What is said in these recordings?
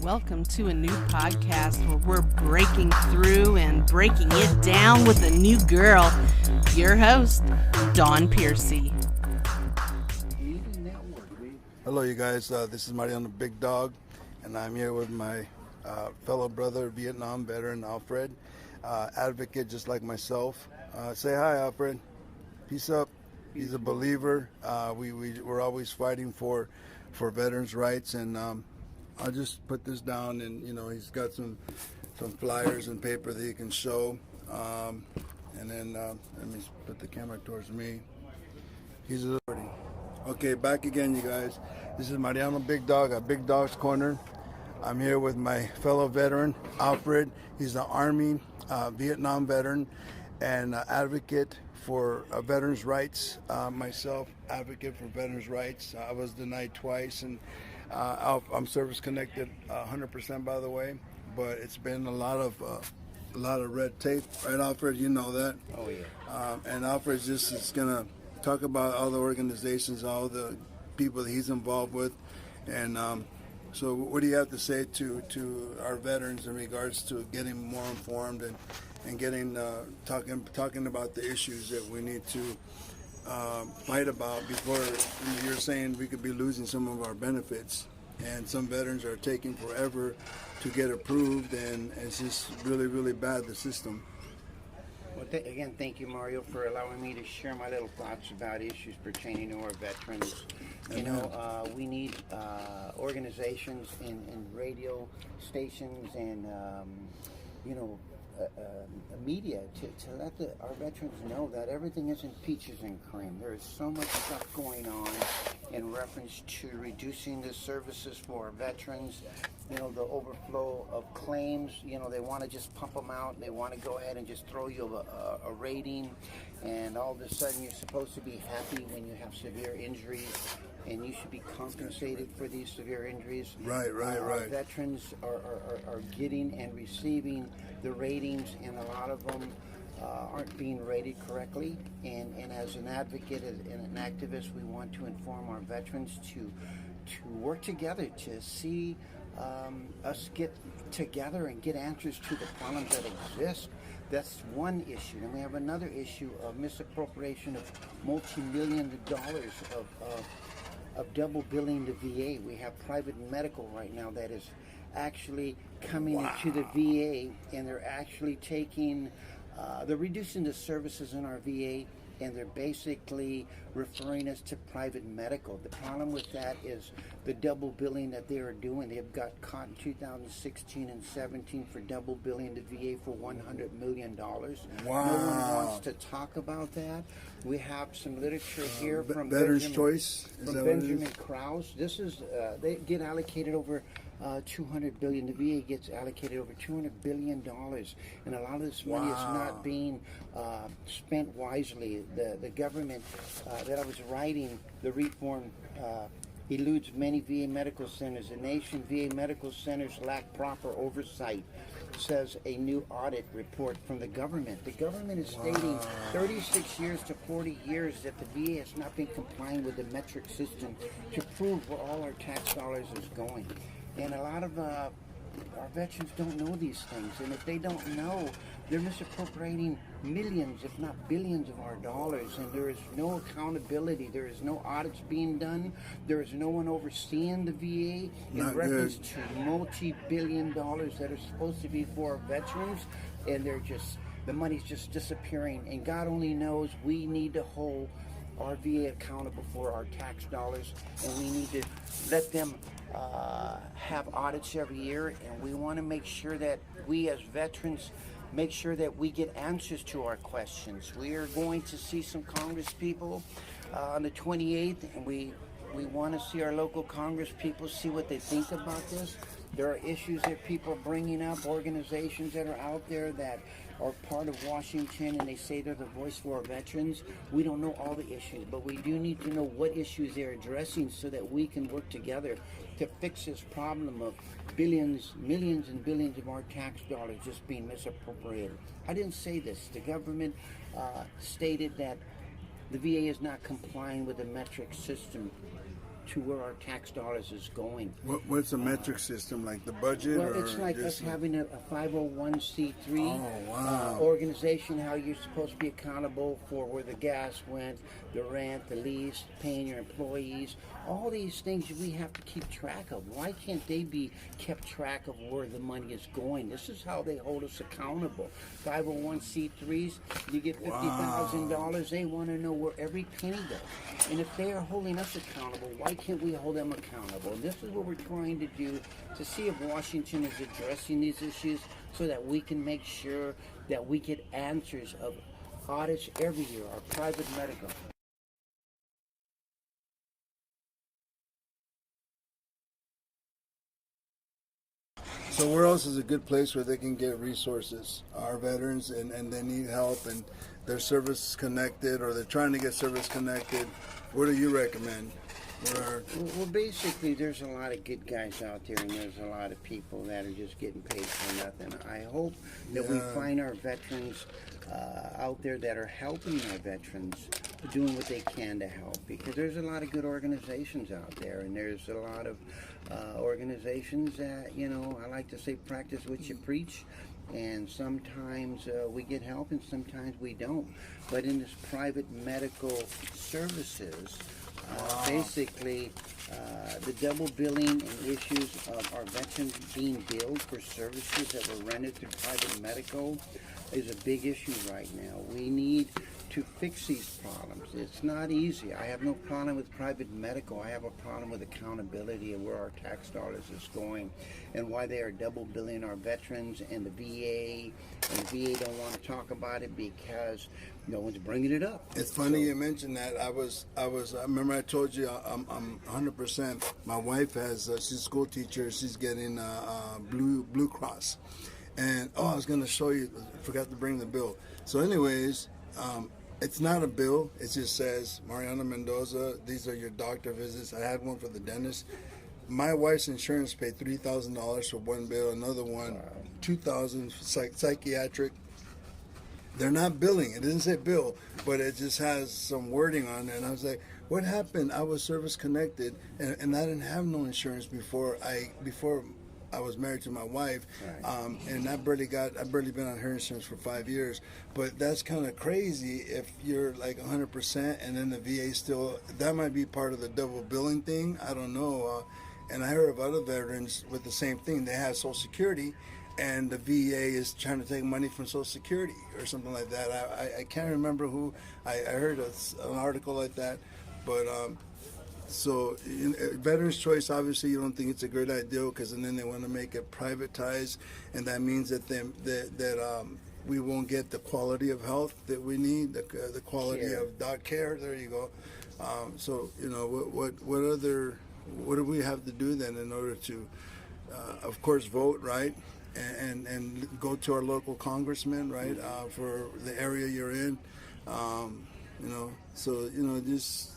Welcome to a new podcast where we're breaking through and breaking it down with a new girl. Your host, Dawn Piercy. Hello, you guys. This is Mariano Big Dawg, and I'm here with my fellow brother, Vietnam veteran Alfred, advocate just like myself. Say hi, Alfred. Peace up. He's a believer. We're always fighting for veterans' rights, and I'll just put this down, and he's got some flyers and paper that he can show, and then let me put the camera towards me. He's a authority. Okay, back again, you guys. This is Mariano Big Dawg at Big Dawg's Corner. I'm here with my fellow veteran, Alfred. He's an Army Vietnam veteran and advocate for veterans' rights. Myself, advocate for veterans' rights. I was denied twice, and I'm service connected 100%, by the way. But it's been a lot of red tape, right, Alfred? You know that. Oh yeah. And Alfred is gonna talk about all the organizations, all the people that he's involved with, and so what do you have to say to our veterans in regards to getting more informed and getting talking about the issues that we need to fight about before you're saying we could be losing some of our benefits, and some veterans are taking forever to get approved, and it's just really, really bad, the system. Well, again, thank you, Mario, for allowing me to share my little thoughts about issues pertaining to our veterans. We need organizations and radio stations and media to let our veterans know that everything isn't peaches and cream. There is so much stuff going on in reference to reducing the services for our veterans. The overflow of claims, they want to just pump them out. They want to go ahead and just throw you a rating, and all of a sudden you're supposed to be happy when you have severe injuries, and you should be compensated for these severe injuries. Right. Veterans are getting and receiving the ratings, and a lot of them aren't being rated correctly. And as an advocate and an activist, we want to inform our veterans to work together to see us get together and get answers to the problems that exist. That's one issue. And we have another issue of misappropriation of multi-millions of dollars of double billing the VA. We have private medical right now that is actually coming into the VA, and they're actually they're reducing the services in our VA, and they're basically referring us to private medical. The problem with that is the double billing that they are doing. They've got caught in 2016 and 17 for double billing the VA for $100 million. Wow. No one wants to talk about that. We have some literature here from Veterans Choice. From Benjamin Krause. This is they get allocated over $200 billion. The VA gets allocated over $200 billion, and a lot of this money is not being spent wisely. The government that I was writing, the reform eludes many VA medical centers. The nation VA medical centers lack proper oversight, says a new audit report from the government. The government is stating 36 years to 40 years that the VA has not been complying with the metric system to prove where all our tax dollars is going. And a lot of our veterans don't know these things, and if they don't know, they're misappropriating millions, if not billions, of our dollars, and there is no accountability. There is no audits being done. There is no one overseeing the VA in reference to multi-billion dollars that are supposed to be for our veterans, and the money's just disappearing. And God only knows we need to hold our VA accountable for our tax dollars, and we need to let them have audits every year, and we want to make sure that we as veterans make sure that we get answers to our questions. We are going to see some Congress people on the 28th, and we want to see our local Congress people see what they think about this. There are issues that people are bringing up, organizations that are out there that are part of Washington, and they say they're the voice for our veterans. We don't know all the issues, but we do need to know what issues they're addressing so that we can work together to fix this problem of billions, millions and billions of our tax dollars just being misappropriated. I didn't say this. The government stated that the VA is not complying with the metric system. to where our tax dollars is going. What's the metric system, like the budget? Well, or it's like us having a 501c3 wow. organization, how you're supposed to be accountable for where the gas went, the rent, the lease, paying your employees, all these things we have to keep track of. Why can't they be kept track of where the money is going? This is how they hold us accountable. 501c3s, you get $50,000, they want to know where every penny goes. And if they are holding us accountable, why can't we hold them accountable? And this is what we're trying to do, to see if Washington is addressing these issues so that we can make sure that we get answers of audits every year, our private medical. So where else is a good place where they can get resources? Our veterans, and they need help, and they're service connected, or they're trying to get service connected. What do you recommend? Well, basically, there's a lot of good guys out there, and there's a lot of people that are just getting paid for nothing. I hope that we find our veterans out there that are helping our veterans, doing what they can to help, because there's a lot of good organizations out there, and there's a lot of organizations that, you know, I like to say, practice what you preach. And sometimes we get help and sometimes we don't. But in this private medical services, basically the double billing and issues of our veterans being billed for services that were rendered through private medical is a big issue right now. We need to fix these problems. It's not easy. I have no problem with private medical. I have a problem with accountability and where our tax dollars is going and why they are double billing our veterans and the VA. And the VA don't want to talk about it because no one's bringing it up. It's funny you mentioned that. I remember I told you I'm 100%. My wife has, she's a school teacher. She's getting Blue Cross. And, I was going to show you, forgot to bring the bill. So anyways, it's not a bill. It just says, Mariano Mendoza, these are your doctor visits. I had one for the dentist. My wife's insurance paid $3,000 for one bill, another one, $2,000 psychiatric. They're not billing. It didn't say bill, but it just has some wording on it. And I was like, what happened? I was service connected, and I didn't have no insurance before I was married to my wife, and I've barely been on her insurance for 5 years. But that's kind of crazy if you're like 100% and then the VA still, that might be part of the double billing thing. I don't know. And I heard of other veterans with the same thing. They have Social Security, and the VA is trying to take money from Social Security or something like that. I can't remember who. I heard an article like that, but. So, Veterans Choice, obviously, you don't think it's a great idea because then they want to make it privatized, and that means that we won't get the quality of health that we need, the quality of doc care. There you go. So, what do we have to do then in order to, of course, vote, right, and go to our local congressman, right, for the area you're in. Just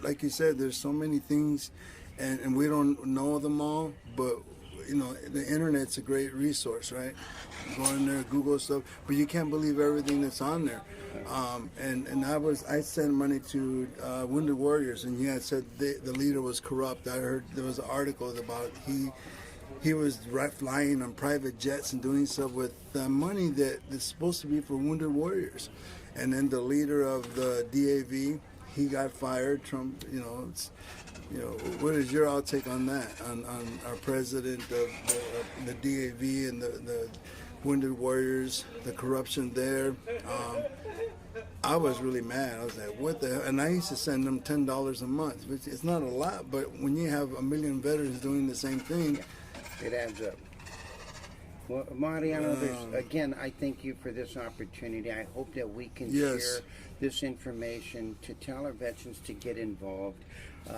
like you said, there's so many things, and we don't know them all, but, the internet's a great resource, right? Go in there, Google stuff, but you can't believe everything that's on there. I sent money to Wounded Warriors, and he had said the leader was corrupt. I heard there was an article about he was flying on private jets and doing stuff with money that is supposed to be for Wounded Warriors. And then the leader of the DAV, he got fired. Trump, what is your outtake on that? On our president of the DAV and the Wounded Warriors, the corruption there. I was really mad. I was like, what the hell? And I used to send them $10 a month, which it's not a lot, but when you have 1 million veterans doing the same thing, it adds up. Well, Mariano, again, I thank you for this opportunity. I hope that we can share this information to tell our veterans to get involved.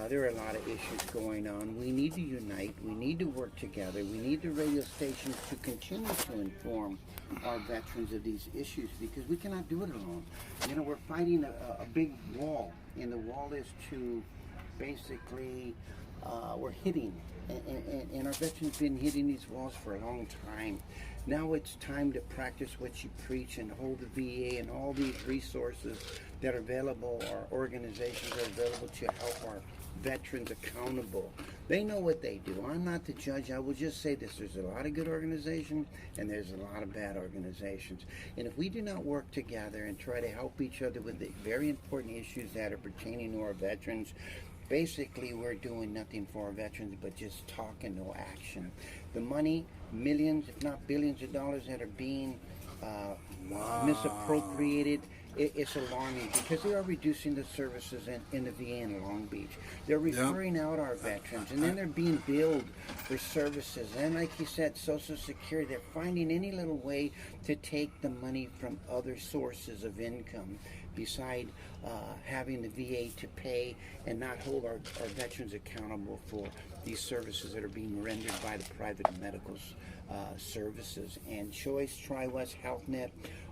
There are a lot of issues going on. We need to unite. We need to work together. We need the radio stations to continue to inform our veterans of these issues because we cannot do it alone. We're fighting a big wall, and the wall is to basically, we're hitting. And our veterans have been hitting these walls for a long time. Now it's time to practice what you preach and hold the VA and all these resources that are available, our organizations are available to help our veterans accountable. They know what they do. I'm not the judge. I will just say this. There's a lot of good organizations and there's a lot of bad organizations. And if we do not work together and try to help each other with the very important issues that are pertaining to our veterans, basically we're doing nothing for our veterans but just talk and no action. The money, millions, if not billions of dollars that are being misappropriated, it's alarming because they are reducing the services in the VA in Long Beach. They're referring out our veterans, and then they're being billed for services. And like you said, Social Security, they're finding any little way to take the money from other sources of income beside having the VA to pay and not hold our veterans accountable for these services that are being rendered by the private medical services. And Choice, TriWest, HealthNet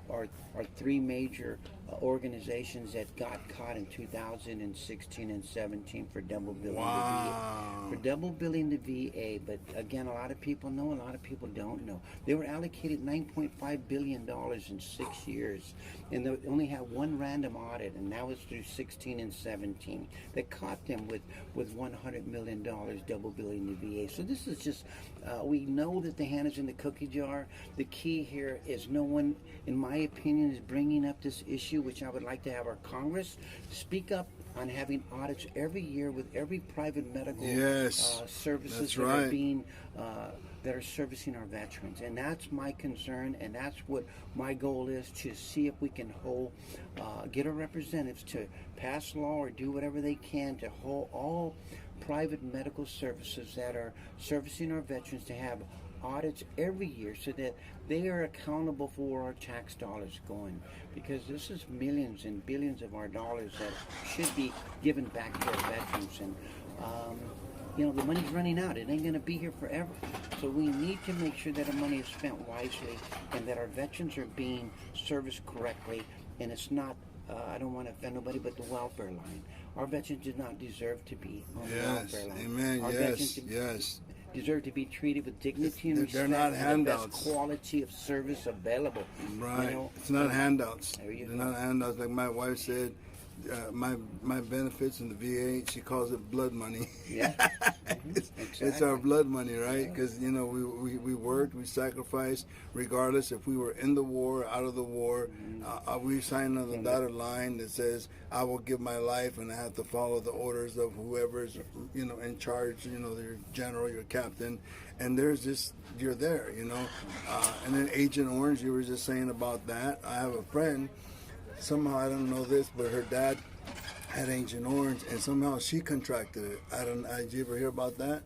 are three major organizations that got caught in 2016 and 17 for double billing the VA. For double billing the VA, but again, a lot of people know, a lot of people don't know. They were allocated $9.5 billion in 6 years, and they only had one random audit, and that was through 16 and 17. That caught them with $100 million double billing the VA. So this is just, we know that the hand is in the cookie jar. The key here is no one, in my opinion, is bringing up this issue, which I would like to have our Congress speak up on having audits every year with every private medical services that are being that are servicing our veterans. And that's my concern, and that's what my goal is, to see if we can get our representatives to pass law or do whatever they can to hold all private medical services that are servicing our veterans to have audits every year so that they are accountable for where our tax dollars going, because this is millions and billions of our dollars that should be given back to our veterans. And the money's running out. It ain't going to be here forever. So we need to make sure that our money is spent wisely and that our veterans are being serviced correctly. And it's not, I don't want to offend nobody, but the welfare line. Our veterans do not deserve to be on the welfare line. Amen. Our Yes. Deserve to be treated with dignity and respect. They're not and the handouts. best quality of service available. Right. It's not handouts. They're not handouts. Like my wife said, my benefits in the VA, she calls it blood money. Yeah. It's our blood money, right? Because we worked, we sacrificed, regardless if we were in the war, out of the war. We signed on the dotted line that says I will give my life, and I have to follow the orders of whoever's in charge. Your general, your captain, and there's just you're there. And then Agent Orange, you were just saying about that. I have a friend. Somehow, I don't know this, but her dad had Agent Orange, and somehow she contracted it. Did you ever hear about that?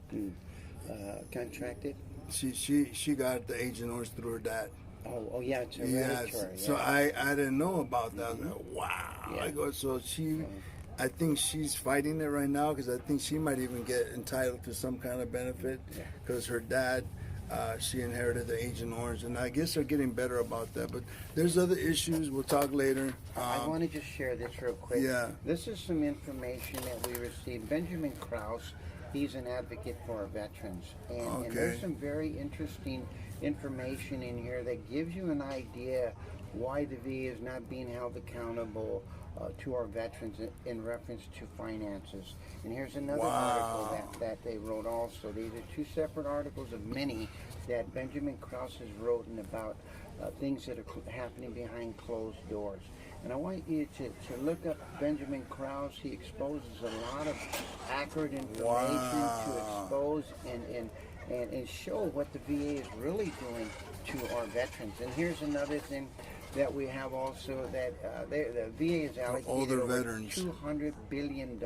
Contracted? She got the Agent Orange through her dad. Oh yeah, it's hereditary. Yes. So I didn't know about that. I was like, wow. Yeah. I go, so I think she's fighting it right now because I think she might even get entitled to some kind of benefit because her dad, she inherited the Agent Orange, and I guess they're getting better about that. But there's other issues. We'll talk later. I want to just share this real quick. Yeah. This is some information that we received. Benjamin Krause, he's an advocate for our veterans. And there's some very interesting information in here that gives you an idea why the VA is not being held accountable to our veterans in reference to finances. And here's another article that they wrote also. These are two separate articles of many that Benjamin Krause has written about things that are happening behind closed doors. And I want you to look up Benjamin Krause. He exposes a lot of accurate information to expose and show what the VA is really doing to our veterans. And here's another thing that we have also, that the VA is allocated over $200 billion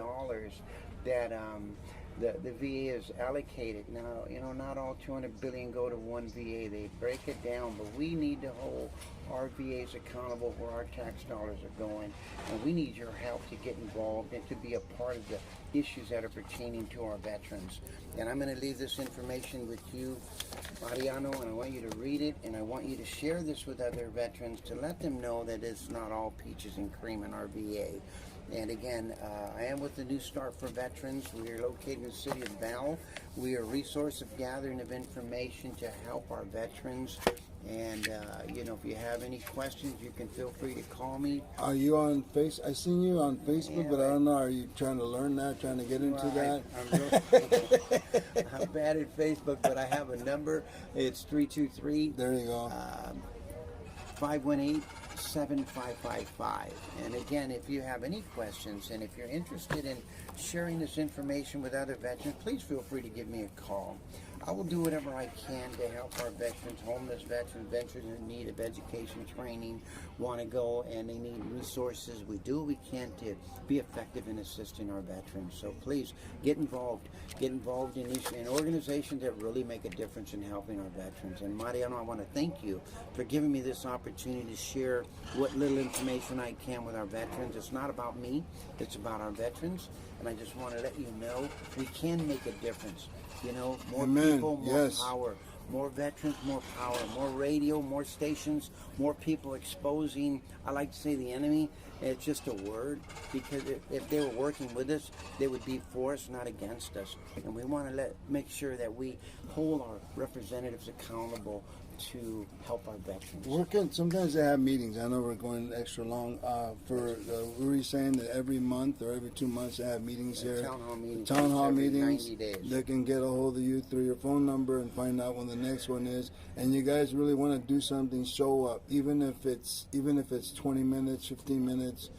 that the VA is allocated. Now, not all $200 billion go to one VA. They break it down, but we need to hold our VAs accountable where our tax dollars are going, and we need your help to get involved and to be a part of the issues that are pertaining to our veterans. And I'm going to leave this information with you, Mariano, and I want you to read it, and I want you to share this with other veterans to let them know that it's not all peaches and cream in our VA. And again, I am with the New Start for Veterans. We are located in the city of Bell. We are a resource of gathering of information to help our veterans And you know, if you have any questions, you can feel free to call me. Are you on I seen you on Facebook, Yeah, but I don't know. Are you trying to learn that? Trying to get into that? I'm bad at Facebook, but I have a number. It's 323. There you go. 518-7555. And again, if you have any questions and if you're interested in sharing this information with other veterans, please feel free to give me a call. I will do whatever I can to help our veterans, homeless veterans, veterans in need of education, training, want to go and they need resources. We do what we can to be effective in assisting our veterans. So please get involved. Get involved in organizations that really make a difference in helping our veterans. And Mariano, I want to thank you for giving me this opportunity to share what little information I can with our veterans. It's not about me, it's about our veterans. And I just want to let you know we can make a difference. You know, more Amen. people, more Yes. power. More veterans, more power. More radio, more stations, more people exposing, I like to say the enemy. It's just a word, because if they were working with us, they would be for us, not against us. And we want to make sure that we hold our representatives accountable to help our veterans. Sometimes they have meetings. I know we're going extra long. We were saying that every month or every 2 months they have meetings here. Town hall meetings. Town hall every meetings. 90 days. They can get a hold of you through your phone number and find out when the next one is. And you guys really want to do something, show up, even if it's 20 minutes, 15 minutes.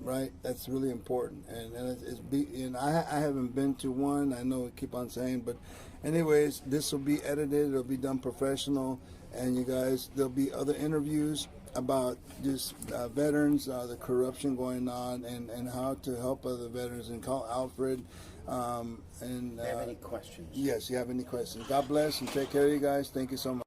Right, that's really important, and I haven't been to one. I know we keep on saying, but anyways, this will be edited. It'll be done professional, and you guys, there'll be other interviews about just veterans, the corruption going on, and how to help other veterans. And call Alfred. If you have any questions? Yes, you have any questions? God bless and take care of you guys. Thank you so much.